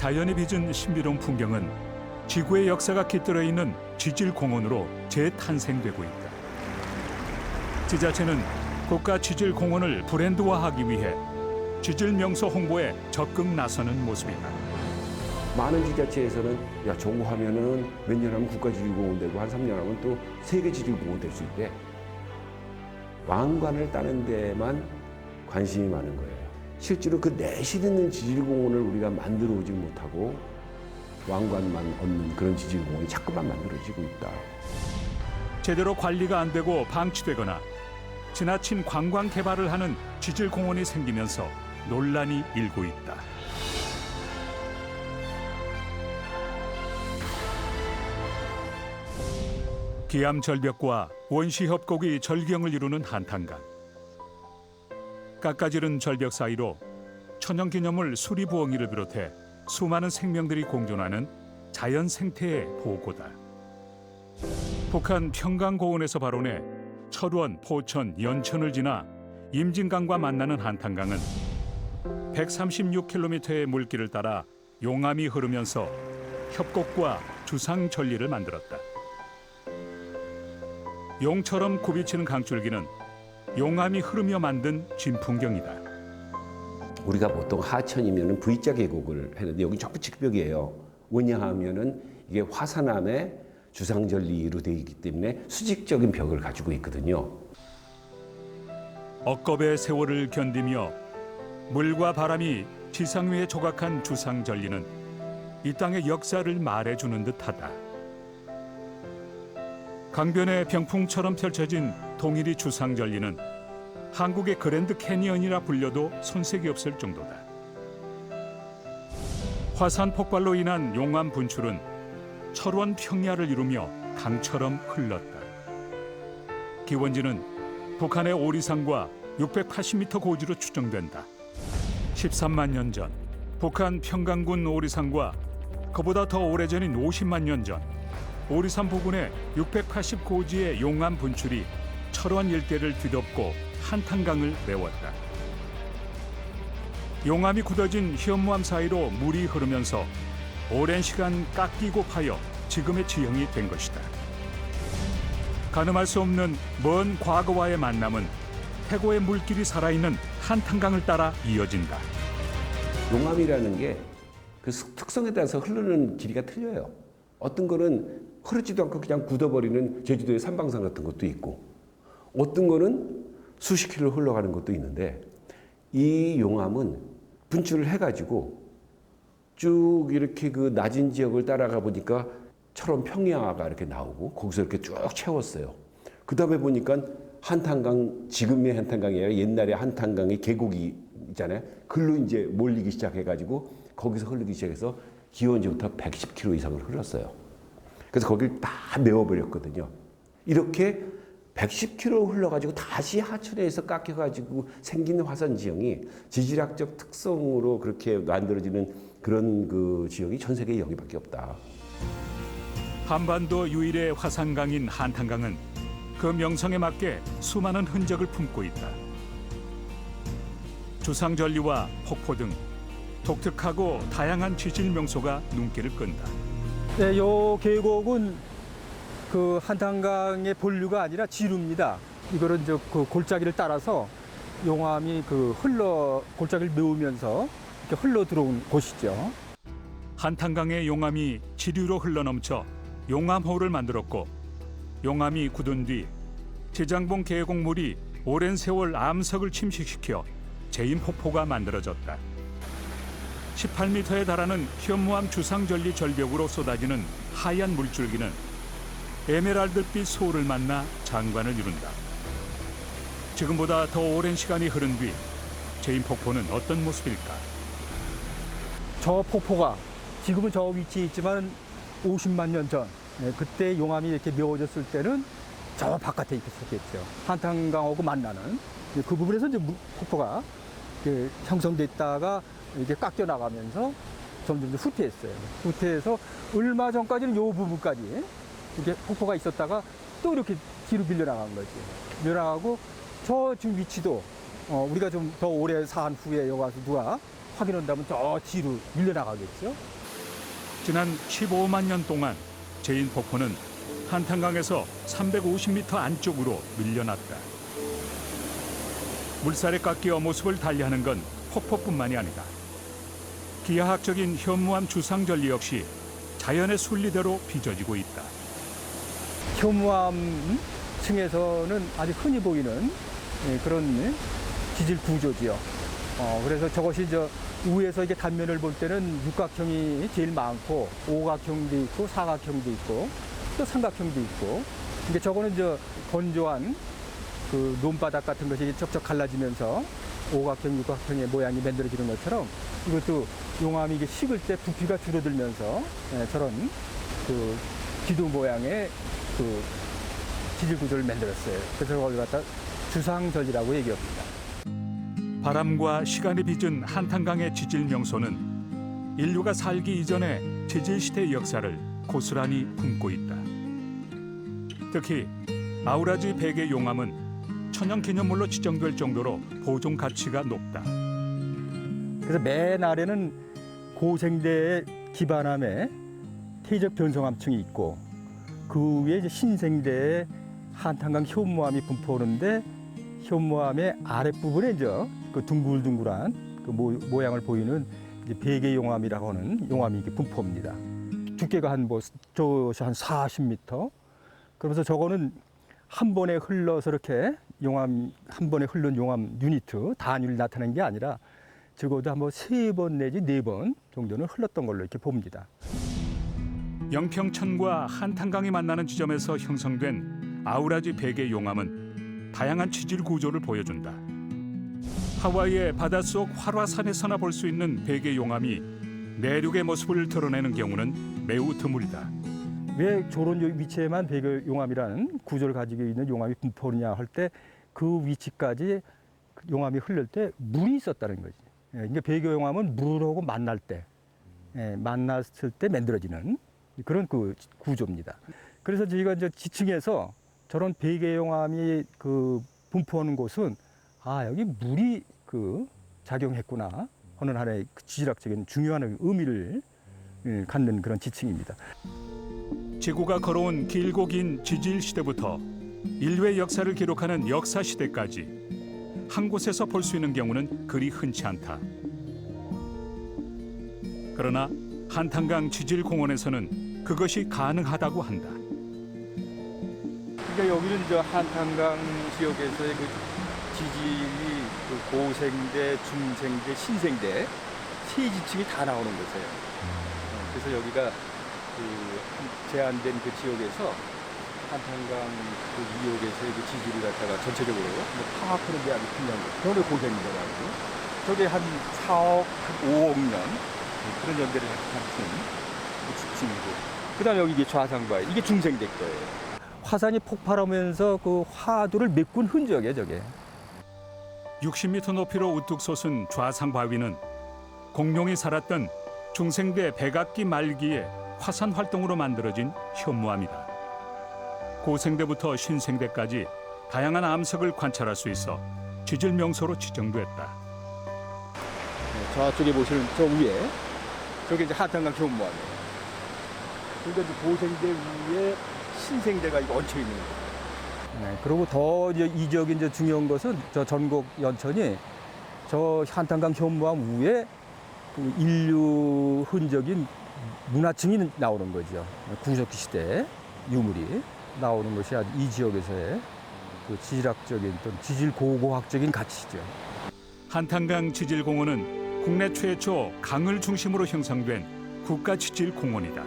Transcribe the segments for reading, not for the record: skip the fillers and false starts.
자연이 빚은 신비로운 풍경은 지구의 역사가 깃들어 있는 지질공원으로 재탄생되고 있다. 지자체는 국가 지질공원을 브랜드화하기 위해 지질명소 홍보에 적극 나서는 모습이다. 많은 지자체에서는 야 저거 하면은 몇 년 하면 국가지질공원 되고 한 3년 하면 또 세계지질공원 될 수 있대. 왕관을 따는 데만 관심이 많은 거예요. 실제로 그 내실 있는 지질공원을 우리가 만들어 오지 못하고 왕관만 얻는 그런 지질공원이 자꾸만 만들어지고 있다. 제대로 관리가 안 되고 방치되거나 지나친 관광 개발을 하는 지질공원이 생기면서 논란이 일고 있다. 기암 절벽과 원시 협곡이 절경을 이루는 한탄강. 깎아지른 절벽 사이로 천연기념물 수리부엉이를 비롯해 수많은 생명들이 공존하는 자연 생태의 보고다. 북한 평강고원에서 발원해 철원, 포천, 연천을 지나 임진강과 만나는 한탄강은 136km의 물길을 따라 용암이 흐르면서 협곡과 주상 전리를 만들었다. 용처럼 굽이치는 강줄기는 용암이 흐르며 만든 진풍경이다. 우리가 보통 하천이면은 V자 계곡을 했는데 여기 전부 직벽이에요. 왜냐하면은 이게 화산암의 주상절리로 되어 있기 때문에 수직적인 벽을 가지고 있거든요. 억겁의 세월을 견디며 물과 바람이 지상 위에 조각한 주상절리는 이 땅의 역사를 말해주는 듯하다. 강변의 병풍처럼 펼쳐진 동일이 주상절리는 한국의 그랜드 캐니언이라 불려도 손색이 없을 정도다. 화산 폭발로 인한 용암 분출은 철원 평야를 이루며 강처럼 흘렀다. 기원지는 북한의 오리산과 680m 고지로 추정된다. 13만 년 전 북한 평강군 오리산과 그보다 더 오래전인 50만 년 전 오리산 부근의 680 고지의 용암 분출이 철원 일대를 뒤덮고 한탄강을 메웠다. 용암이 굳어진 현무암 사이로 물이 흐르면서 오랜 시간 깎이고 파여 지금의 지형이 된 것이다. 가늠할 수 없는 먼 과거와의 만남은 태고의 물길이 살아있는 한탄강을 따라 이어진다. 용암이라는 게 그 특성에 따라서 흐르는 길이가 틀려요. 어떤 거는 흐르지도 않고 그냥 굳어버리는 제주도의 산방산 같은 것도 있고 어떤 거는 수십 킬로 흘러가는 것도 있는데 이 용암은 분출을 해가지고 쭉 이렇게 그 낮은 지역을 따라가 보니까 철원 평야가 이렇게 나오고 거기서 이렇게 쭉 채웠어요. 그 다음에 보니까 한탄강, 지금의 한탄강이 아니라 옛날에 한탄강의 계곡이 있잖아요. 글로 이제 몰리기 시작해가지고 거기서 흐르기 시작해서 기원지부터 110km 이상을 흘렀어요. 그래서 거길 다 메워버렸거든요. 이렇게 110km 흘러가지고 다시 하천에서 깎여가지고 생긴 화산 지형이 지질학적 특성으로 그렇게 만들어지는 그런 그 지형이 전 세계에 여기밖에 없다. 한반도 유일의 화산강인 한탄강은 그 명성에 맞게 수많은 흔적을 품고 있다. 주상절리와 폭포 등 독특하고 다양한 지질 명소가 눈길을 끈다. 네, 요 계곡은 그 한탄강의 본류가 아니라 지류입니다. 이거는 이제 그 골짜기를 따라서 용암이 골짜기를 메우면서 이렇게 흘러 들어온 곳이죠. 한탄강의 용암이 지류로 흘러넘쳐 용암호를 만들었고 용암이 굳은 뒤 지장봉 계곡물이 오랜 세월 암석을 침식시켜 제인폭포가 만들어졌다. 18m에 달하는 현무암 주상절리 절벽으로 쏟아지는 하얀 물줄기는 에메랄드빛 소를 만나 장관을 이룬다. 지금보다 더 오랜 시간이 흐른 뒤 제인폭포는 어떤 모습일까? 저 폭포가 지금은 저 위치에 있지만 50만 년 전, 그때 용암이 이렇게 메워졌을 때는 저 바깥에 있었겠죠. 한탄강하고 만나는 그 부분에서 이제 폭포가 형성됐다가 이렇게 깎여 나가면서 점점 후퇴했어요. 후퇴해서 얼마 전까지는 이 부분까지 이렇게 폭포가 있었다가 또 이렇게 뒤로 밀려나간 거지. 밀려나가고 저 지금 위치도 우리가 좀 더 오래 산 후에 여기 와서 누가 확인한다면 저 뒤로 밀려나가겠죠. 지난 15만 년 동안 제인 폭포는 한탄강에서 350m 안쪽으로 밀려났다. 물살에 깎여 모습을 달리하는 건 폭포뿐만이 아니다. 기하학적인 현무암 주상절리 역시 자연의 순리대로 빚어지고 있다. 현무암 층에서는 아주 흔히 보이는 그런 지질 구조지요. 그래서 저것이 위에서 이게 단면을 볼 때는 육각형이 제일 많고 오각형도 있고 사각형도 있고 또 삼각형도 있고. 근데 저거는 건조한 그 논바닥 같은 것이 쩍쩍 갈라지면서 오각형, 육각형의 모양이 만들어지는 것처럼 이것도 용암이 이게 식을 때 부피가 줄어들면서 저런 그 기둥 모양의 그 지질 구조를 만들었어요. 그래서 그걸 갖다 주상절리라고 얘기합니다. 바람과 시간이 빚은 한탄강의 지질 명소는 인류가 살기 이전의 지질시대의 역사를 고스란히 품고 있다. 특히 아우라지 베개 용암은 천연기념물로 지정될 정도로 보존 가치가 높다. 그래서 맨 아래는 고생대의 기반암에 태적 변성암층이 있고 그 위에 이제 신생대의 한탄강 현무암이 분포하는데 현무암의 아랫부분에 그 둥글둥글한 그 모양을 보이는 이제 베개용암이라고 하는 용암이 이렇게 분포합니다. 두께가 한 40m. 그러면서 저거는 한 번에 흘러서 이렇게 용암 한 번에 흐른 용암 유니트 단위를 나타내는 게 아니라 적어도 한번 3번 내지 4번 정도는 흘렀던 걸로 이렇게 봅니다. 영평천과 한탄강이 만나는 지점에서 형성된 아우라지 베개 용암은 다양한 지질 구조를 보여준다. 하와이의 바닷속 활화산에서나 볼 수 있는 베개 용암이 내륙의 모습을 드러내는 경우는 매우 드물다. 왜 저런 위치에만 베개 용암이라는 구조를 가지고 있는 용암이 분포하느냐 할 때 그 위치까지 용암이 흐를 때 물이 있었다는 거지. 그러니까 베개 용암은 물하고 만날 때, 만났을 때 만들어지는 그런 그 구조입니다. 그래서 저희가 이제 지층에서 저런 베개 용암이 그 분포하는 곳은 여기 물이 그 작용했구나 하는 하나의 지질학적인 중요한 의미를 갖는 그런 지층입니다. 지구가 걸어온 길고 긴 지질 시대부터 인류의 역사를 기록하는 역사 시대까지 한 곳에서 볼 수 있는 경우는 그리 흔치 않다. 그러나 한탄강 지질공원에서는 그것이 가능하다고 한다. 그러니까 여기는 한탄강 지역에서의 그 지질이 그 고생대, 중생대, 신생대 세 지층이 다 나오는 곳이에요. 그래서 여기가 그 제한된 그 지역에서 한탄강 그 이역에서의 그 지질을 갖다가 전체적으로 파악하는 데 아주 중요한 거. 그런 고생대라고. 저게 한 4억, 한 5억 년 그런 연대를 가진 그 지층이고. 그다음에 여기 이게 좌상 봐요. 이게 중생대 거예요. 화산이 폭발하면서 그 화두를 메꾼 흔적이에요, 저게. 60m 높이로 우뚝 솟은 좌상 바위는 공룡이 살았던 중생대 백악기 말기의 화산 활동으로 만들어진 현무암이다. 고생대부터 신생대까지 다양한 암석을 관찰할 수 있어 지질 명소로 지정됐다. 저쪽에 보시는 저 위에 저게 이제 한탄강 현무암이에요. 그러니까 이제 고생대 위에 신생대가 이거 얹혀 있는 거예요. 그리고 더 이 지역에 이제 중요한 것은 저 전곡 연천이 저 한탄강 현무암 위에 그 인류 흔적인 문화층이 나오는 거죠. 구석기 시대 유물이 나오는 것이 이 지역에서의 그 지질학적인 또는 지질 고고학적인 가치죠. 한탄강 지질공원은 국내 최초 강을 중심으로 형성된 국가지질공원이다.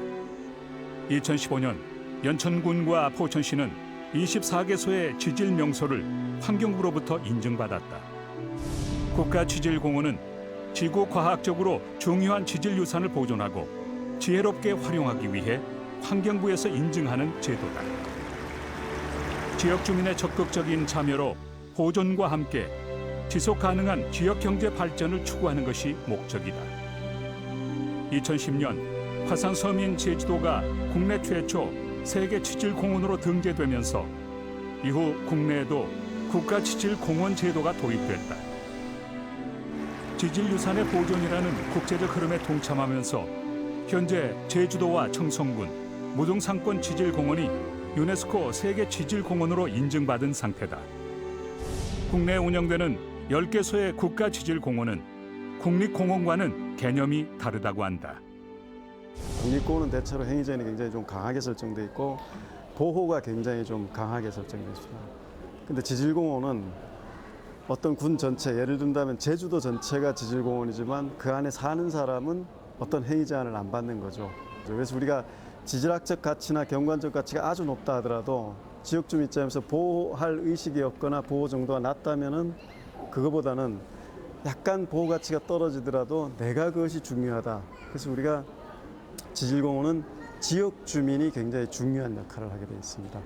2015년 연천군과 포천시는 24개소의 지질 명소를 환경부로부터 인증받았다. 국가지질공원은 지구 과학적으로 중요한 지질 유산을 보존하고 지혜롭게 활용하기 위해 환경부에서 인증하는 제도다. 지역 주민의 적극적인 참여로 보존과 함께 지속 가능한 지역 경제 발전을 추구하는 것이 목적이다. 2010년 화산 서민 제주도가 국내 최초 세계 지질공원으로 등재되면서 이후 국내에도 국가지질공원 제도가 도입됐다. 지질유산의 보존이라는 국제적 흐름에 동참하면서 현재 제주도와 청송군, 무등산권 지질공원이 유네스코 세계 지질공원으로 인증받은 상태다. 국내에 운영되는 10개소의 국가지질공원은 국립공원과는 개념이 다르다고 한다. 국립공원은 대체로 행위제한이 굉장히 좀 강하게 설정돼 있고 보호가 굉장히 좀 강하게 설정돼 있습니다. 근데 지질공원은 어떤 군 전체, 예를 든다면 제주도 전체가 지질공원이지만 그 안에 사는 사람은 어떤 행위 제한을 안 받는 거죠. 그래서 우리가 지질학적 가치나 경관적 가치가 아주 높다 하더라도 지역 주민 입장에서 보호할 의식이 없거나 보호 정도가 낮다면은 그거보다는 약간 보호 가치가 떨어지더라도 내가 그것이 중요하다. 그래서 우리가 지질공원은 지역 주민이 굉장히 중요한 역할을 하게 되어 있습니다.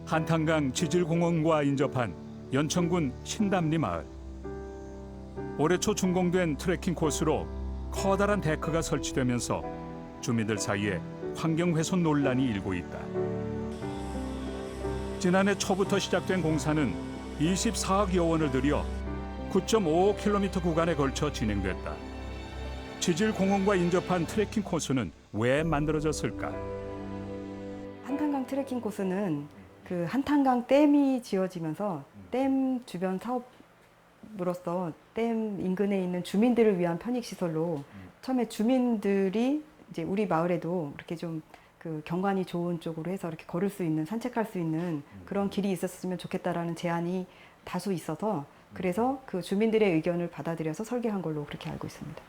한탄강 지질공원과 인접한 연천군 신담리 마을. 올해 초 준공된 트레킹 코스로 커다란 데크가 설치되면서 주민들 사이에 환경훼손 논란이 일고 있다. 지난해 초부터 시작된 공사는 24억여 원을 들여 9.55km 구간에 걸쳐 진행됐다. 지질공원과 인접한 트레킹 코스는 왜 만들어졌을까? 한탄강 트레킹 코스는 그 한탄강 댐이 지어지면서 댐 주변 사업으로서 댐 인근에 있는 주민들을 위한 편익 시설로 처음에 주민들이 이제 우리 마을에도 이렇게 좀 그 경관이 좋은 쪽으로 해서 이렇게 걸을 수 있는 산책할 수 있는 그런 길이 있었으면 좋겠다라는 제안이 다수 있어서 그래서 그 주민들의 의견을 받아들여서 설계한 걸로 그렇게 알고 있습니다.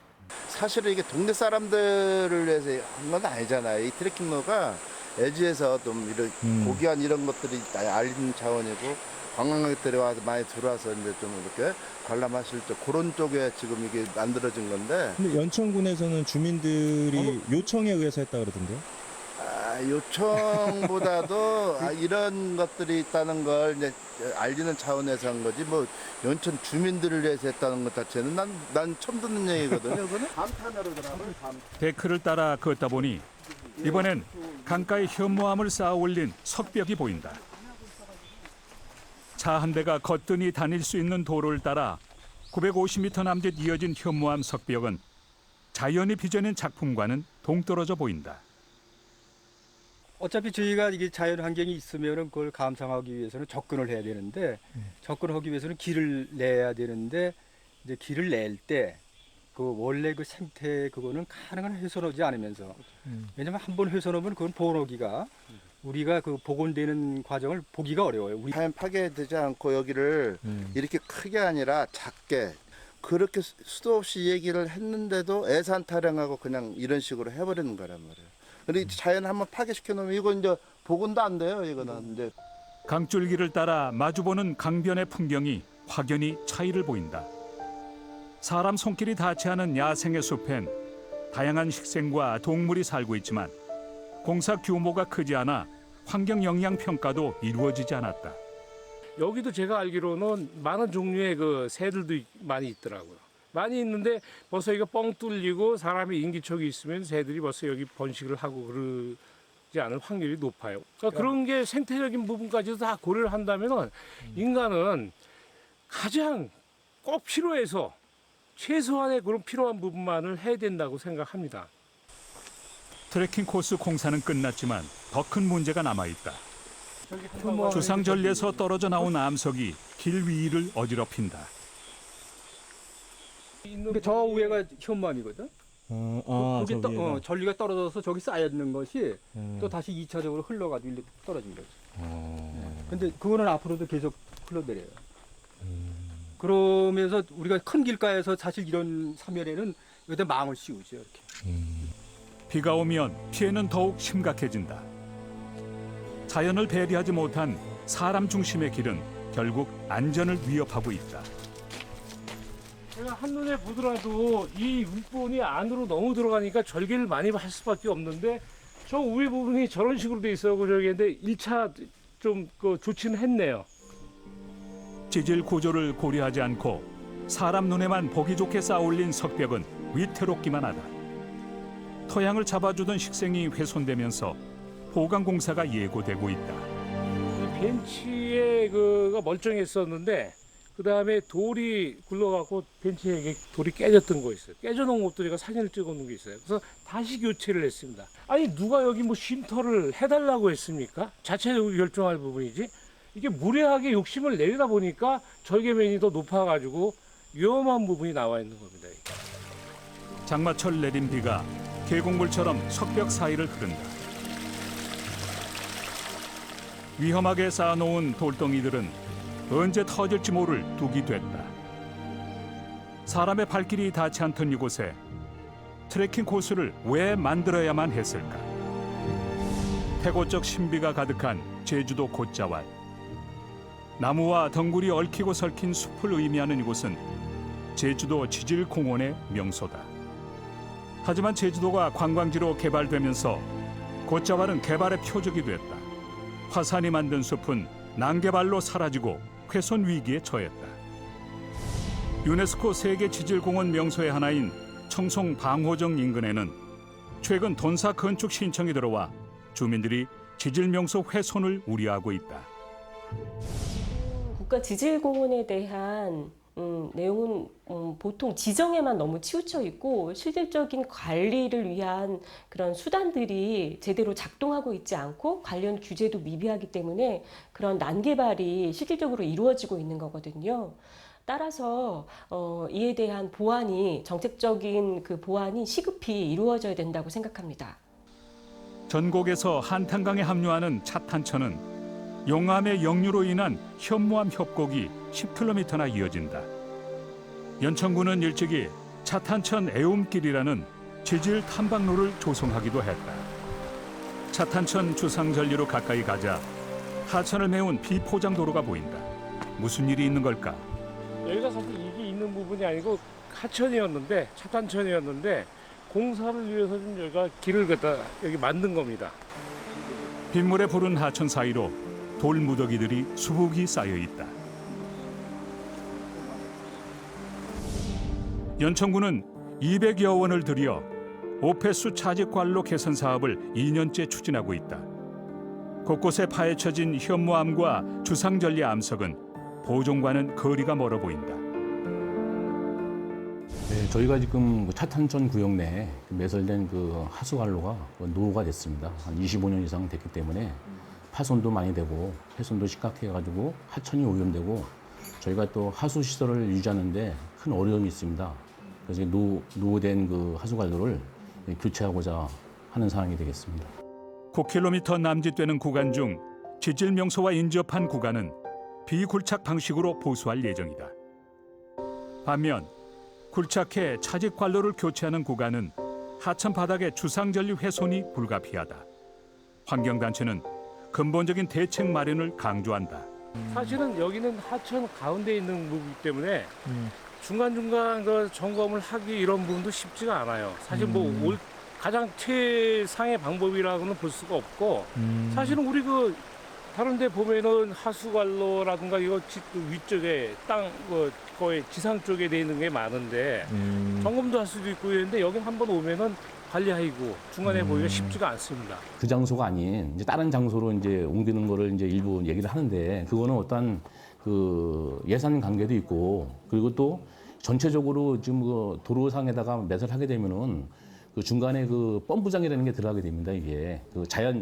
사실은 이게 동네 사람들을 위해서 한 건 아니잖아요. 이 트레킹로가 애지에서 좀 이런 고귀한 이런 것들이 알리는 차원이고 관광객들이 와서 많이 들어와서 이제 좀 이렇게 관람하실 때 그런 쪽에 지금 이게 만들어진 건데. 근데 연천군에서는 주민들이 요청에 의해서 했다 그러던데요? 요청보다도 이런 것들이 있다는 걸 이제 알리는 차원에서 한 거지 뭐 연천 주민들을 위해서 했다는 것 자체는 난 처음 듣는 얘기거든요. 그거는 감탄으로 들어가면 데크를 따라 걷다 보니 이번엔 강가에 현무암을 쌓아 올린 석벽이 보인다. 차 한 대가 거뜬히 다닐 수 있는 도로를 따라 950m 남짓 이어진 현무암 석벽은 자연이 빚어낸 작품과는 동떨어져 보인다. 어차피 저희가 이게 자연 환경이 있으면은 그걸 감상하기 위해서는 접근을 해야 되는데 접근하기 위해서는 길을 내야 되는데 이제 길을 낼 때 그 원래 그 생태 그거는 가능한 훼손하지 않으면서 왜냐면 한번 훼손하면 그건 복원하기가 우리가 그 복원되는 과정을 보기가 어려워요. 우리 자연 파괴되지 않고 여기를 이렇게 크게 아니라 작게 그렇게 수도 없이 얘기를 했는데도 애산 타령하고 그냥 이런 식으로 해버리는 거란 말이에요. 근데 자연 한번 파괴시켜 놓으면 이거 이제 복원도 안 돼요. 이거는 이제 강줄기를 따라 마주보는 강변의 풍경이 확연히 차이를 보인다. 사람 손길이 닿지 않은 야생의 숲엔 다양한 식생과 동물이 살고 있지만 공사 규모가 크지 않아 환경 영향 평가도 이루어지지 않았다. 여기도 제가 알기로는 많은 종류의 그 새들도 많이 있더라고요. 많이 있는데 벌써 이거 뻥 뚫리고 사람의 인기척이 있으면 새들이 벌써 여기 번식을 하고 그러지 않을 확률이 높아요. 그러니까 그런 게 생태적인 부분까지도 다 고려를 한다면 인간은 가장 꼭 필요해서 최소한의 그런 필요한 부분만을 해야 된다고 생각합니다. 트레킹 코스 공사는 끝났지만 더 큰 문제가 남아있다. 주상절리에서 떨어져 나온 암석이 길 위를 어지럽힌다. 근데 저 위에가 현무암이거든. 거기 전리가 떨어져서 저기 쌓여있는 것이 또 다시 2차적으로 흘러가지고 일로 떨어진 거지. 근데 그거는 앞으로도 계속 흘러내려요. 그러면서 우리가 큰 길가에서 사실 이런 사면에는 여기다 망을 씌우죠. 이렇게. 비가 오면 피해는 더욱 심각해진다. 자연을 배려하지 못한 사람 중심의 길은 결국 안전을 위협하고 있다. 제가 한눈에 보더라도 이 윗부분이 안으로 너무 들어가니까 절개를 많이 할 수밖에 없는데 저 위에 부분이 저런 식으로 돼 있어서 저기인데 1차 좀 그 조치는 했네요. 지질 구조를 고려하지 않고 사람 눈에만 보기 좋게 쌓아올린 석벽은 위태롭기만 하다. 토양을 잡아주던 식생이 훼손되면서 보강 공사가 예고되고 있다. 이 벤치에 그가 멀쩡했었는데 그다음에 돌이 굴러가고 벤치에 돌이 깨졌던 거 있어요. 깨져놓은 것도 제가 사진을 찍어놓은 게 있어요. 그래서 다시 교체를 했습니다. 아니 누가 여기 뭐 쉼터를 해달라고 했습니까? 자체적으로 결정할 부분이지. 이게 무례하게 욕심을 내리다 보니까 절개면이 더 높아가지고 위험한 부분이 나와 있는 겁니다. 장마철 내린 비가 계곡물처럼 석벽 사이를 흐른다. 위험하게 쌓아놓은 돌덩이들은 언제 터질지 모를 둑이 됐다. 사람의 발길이 닿지 않던 이곳에 트레킹 코스를 왜 만들어야만 했을까? 태고적 신비가 가득한 제주도 곶자왈. 나무와 덩굴이 얽히고 설킨 숲을 의미하는 이곳은 제주도 지질공원의 명소다. 하지만 제주도가 관광지로 개발되면서 곶자왈은 개발의 표적이 됐다. 화산이 만든 숲은 난개발로 사라지고 훼손 위기에 처했다. 유네스코 세계 지질공원 명소의 하나인 청송 방호정 인근에는 최근 돈사 건축 신청이 들어와 주민들이 지질 명소 훼손을 우려하고 있다. 국가지질공원에 대한 내용은 보통 지정에만 너무 치우쳐 있고 실질적인 관리를 위한 그런 수단들이 제대로 작동하고 있지 않고 관련 규제도 미비하기 때문에 그런 난개발이 실질적으로 이루어지고 있는 거거든요. 따라서 이에 대한 보완이 정책적인 그 보완이 시급히 이루어져야 된다고 생각합니다. 전곡에서 한탄강에 합류하는 차탄천은 용암의 역류로 인한 현무암 협곡이 10km나 이어진다. 연천군은 일찍이 차탄천 애움길이라는 지질 탐방로를 조성하기도 했다. 차탄천 주상절리로 가까이 가자 하천을 메운 비포장 도로가 보인다. 무슨 일이 있는 걸까? 여기가 사실 이게 있는 부분이 아니고 하천이었는데 차탄천이었는데 공사를 위해서 좀 여기가 길을 갖다 여기 만든 겁니다. 빗물에 부른 하천 사이로 돌 무더기들이 수북이 쌓여 있다. 연천군은 200여 원을 들여 오폐수 차직관로 개선 사업을 2년째 추진하고 있다. 곳곳에 파헤쳐진 현무암과 주상절리 암석은 보존과는 거리가 멀어 보인다. 네, 저희가 지금 차탄천 구역 내에 매설된 하수관로가 노후가 됐습니다. 한 25년 이상 됐기 때문에 파손도 많이 되고 훼손도 심각해가지고 하천이 오염되고 저희가 또 하수 시설을 유지하는데 큰 어려움이 있습니다. 그래서 노후된 하수관로를 교체하고자 하는 상황이 되겠습니다. 9km 남짓되는 구간 중 지질 명소와 인접한 구간은 비굴착 방식으로 보수할 예정이다. 반면 굴착해 차직 관로를 교체하는 구간은 하천 바닥의 주상절리 훼손이 불가피하다. 환경단체는 근본적인 대책 마련을 강조한다. 사실은 여기는 하천 가운데 있는 부분이기 때문에 중간중간 그 점검을 하기 이런 부분도 쉽지가 않아요. 사실 가장 최상의 방법이라고는 볼 수가 없고 사실은 우리 다른 데 보면은 하수관로라든가 이거 위쪽에 땅 거의 지상 쪽에 돼 있는 게 많은데 점검도 할 수도 있고 이런데 여기 한번 오면은 관리하고 중간에 보기가 쉽지가 않습니다. 그 장소가 아닌 이제 다른 장소로 이제 옮기는 거를 이제 일부 얘기를 하는데 그거는 어떤 예산 관계도 있고 그리고 또 전체적으로 지금 도로상에다가 매설하게 되면은 중간에 펌프장이라는 게 들어가게 됩니다. 이게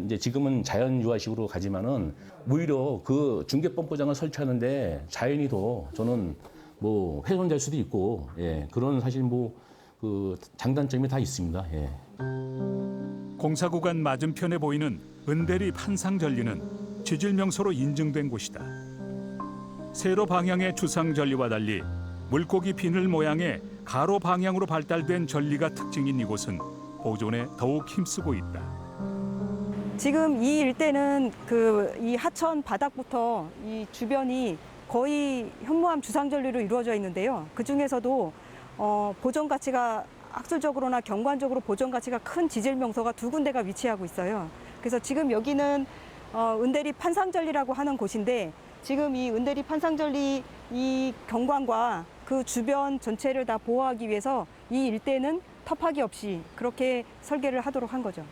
이제 지금은 자연 유화식으로 가지만은 오히려 중계 펌프장을 설치하는데 자연이 더 저는 훼손될 수도 있고 그런 사실 장단점이 다 있습니다. 공사 구간 맞은편에 보이는 은대리 판상절리는 지질 명소로 인증된 곳이다. 세로 방향의 주상절리와 달리 물고기 비늘 모양의 가로 방향으로 발달된 절리가 특징인 이곳은 보존에 더욱 힘쓰고 있다. 지금 이 일대는 이 하천 바닥부터 이 주변이 거의 현무암 주상절리로 이루어져 있는데요. 그 중에서도 보존 가치가 학술적으로나 경관적으로 보존 가치가 큰 지질 명소가 2군데가 위치하고 있어요. 그래서 지금 여기는 은대리 판상절리라고 하는 곳인데 지금 이 은대리 판상절리 이 경관과 그 주변 전체를 다 보호하기 위해서 이 일대는 텃파기 없이 그렇게 설계를 하도록 한 거죠.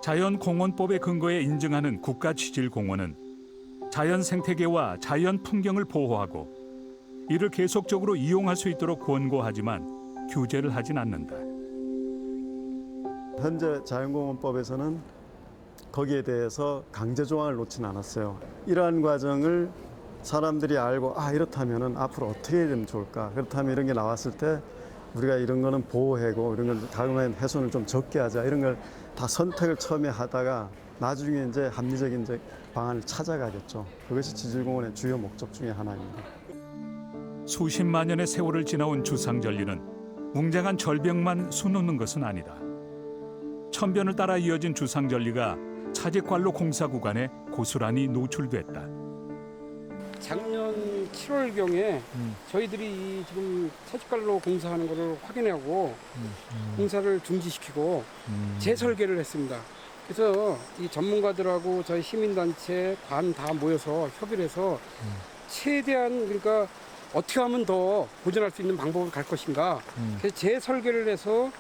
자연공원법의 근거에 인증하는 국가지질공원은 자연 생태계와 자연 풍경을 보호하고 이를 계속적으로 이용할 수 있도록 권고하지만 규제를 하진 않는다. 현재 자연공원법에서는 거기에 대해서 강제 조항을 놓지는 않았어요. 이러한 과정을 사람들이 알고 이렇다면은 앞으로 어떻게 해야 되면 좋을까? 그렇다면 이런 게 나왔을 때 우리가 이런 거는 보호하고 이런 걸 다음엔 훼손을 좀 적게 하자 이런 걸 다 선택을 처음에 하다가 나중에 이제 합리적인 이제 방안을 찾아가겠죠. 그것이 지질공원의 주요 목적 중에 하나입니다. 수십만 년의 세월을 지나온 주상절리는 웅장한 절벽만 수놓는 것은 아니다. 천변을 따라 이어진 주상절리가 차직관로 공사 구간에 고스란히 노출됐다. 작년 7월경에 저희들이 지금 차직관로 공사하는 것을 확인하고 공사를 중지시키고 재설계를 했습니다. 그래서 이 전문가들하고 저희 시민단체, 관 다 모여서 협의를 해서 최대한 그러니까 어떻게 하면 더 보존할 수 있는 방법을 갈 것인가. 그래서 재설계를 해서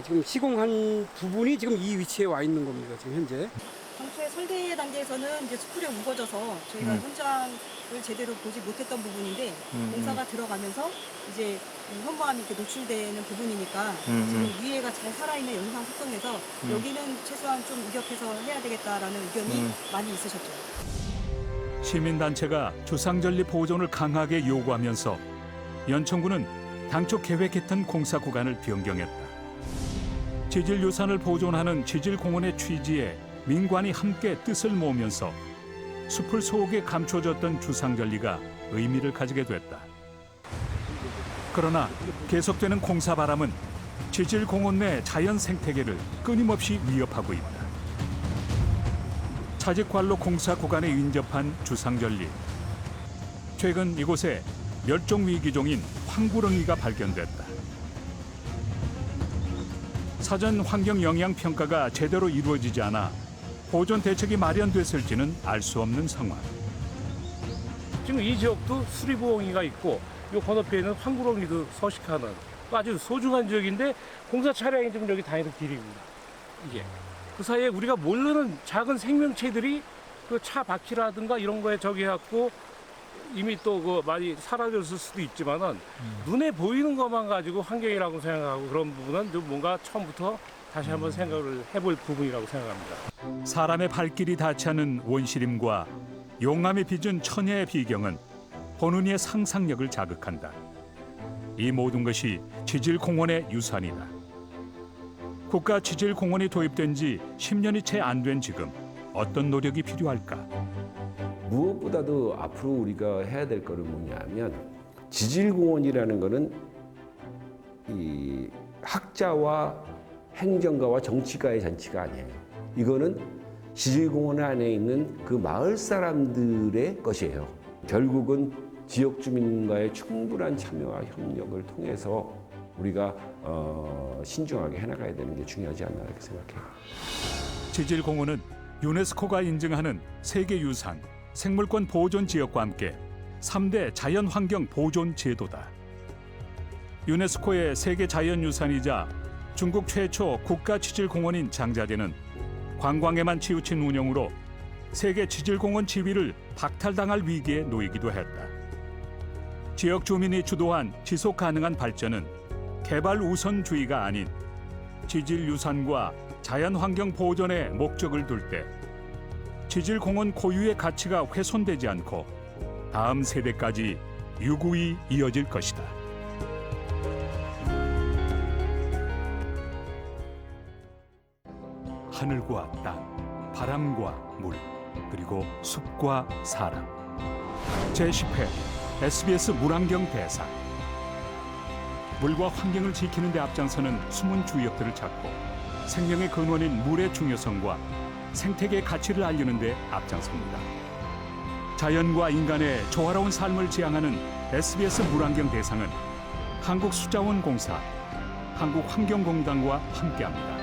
지금 시공한 부분이 지금 이 위치에 와 있는 겁니다. 지금 현재. 당초에 설계 단계에서는 이제 숯불에 우거져서 저희가 현장을 제대로 보지 못했던 부분인데 공사가 들어가면서 이제 현무암이 이렇게 노출되는 부분이니까 지금 위에가 잘 살아있는 영상 속성에서 여기는 최소한 좀 이격해서 해야 되겠다라는 의견이 많이 있으셨죠. 시민단체가 주상절리 보존을 강하게 요구하면서 연천군은 당초 계획했던 공사 구간을 변경했다. 지질유산을 보존하는 지질공원의 취지에 민관이 함께 뜻을 모으면서 숲을 속에 감춰졌던 주상절리가 의미를 가지게 됐다. 그러나 계속되는 공사 바람은 지질공원 내 자연 생태계를 끊임없이 위협하고 있다. 차직관로 공사 구간에 인접한 주상절리. 최근 이곳에 멸종위기종인 황구렁이가 발견됐다. 사전 환경 영향 평가가 제대로 이루어지지 않아 보존 대책이 마련됐을지는 알 수 없는 상황. 지금 이 지역도 수리부엉이가 있고 이 건너편에는 황구렁이도 서식하는 아주 소중한 지역인데 공사 차량이 지금 여기 다니는 길입니다. 이게 그 사이에 우리가 모르는 작은 생명체들이 그 차 바퀴라든가 이런 거에 저기 해갖고 이미 또 그 많이 사라졌을 수도 있지만은 눈에 보이는 것만 가지고 환경이라고 생각하고 그런 부분은 좀 뭔가 처음부터 다시 한번 생각을 해볼 부분이라고 생각합니다. 사람의 발길이 닿지 않은 원시림과 용암이 빚은 천혜의 비경은 보는 이의 상상력을 자극한다. 이 모든 것이 지질공원의 유산이다. 국가지질공원이 도입된 지 10년이 채 안 된 지금 어떤 노력이 필요할까? 무엇보다도 앞으로 우리가 해야 될 거는 뭐냐면 지질공원이라는 거는 이 학자와 행정가와 정치가의 잔치가 아니에요. 이거는 지질공원 안에 있는 그 마을 사람들의 것이에요. 결국은 지역 주민과의 충분한 참여와 협력을 통해서 우리가 신중하게 해나가야 되는 게 중요하지 않나 이렇게 생각해요. 지질공원은 유네스코가 인증하는 세계유산, 생물권 보존 지역과 함께 3대 자연환경 보존 제도다. 유네스코의 세계 자연유산이자 중국 최초 국가지질공원인 장자제는 관광에만 치우친 운영으로 세계 지질공원 지위를 박탈당할 위기에 놓이기도 했다. 지역 주민이 주도한 지속 가능한 발전은 개발 우선주의가 아닌 지질유산과 자연환경 보존의 목적을 둘 때 지질공원 고유의 가치가 훼손되지 않고 다음 세대까지 유구히 이어질 것이다. 하늘과 땅, 바람과 물, 그리고 숲과 사람. 제10회 SBS 물환경 대상. 물과 환경을 지키는 데 앞장서는 숨은 주역들을 찾고 생명의 근원인 물의 중요성과 생태계의 가치를 알리는 데 앞장섭니다. 자연과 인간의 조화로운 삶을 지향하는 SBS 물환경 대상은 한국수자원공사, 한국환경공단과 함께합니다.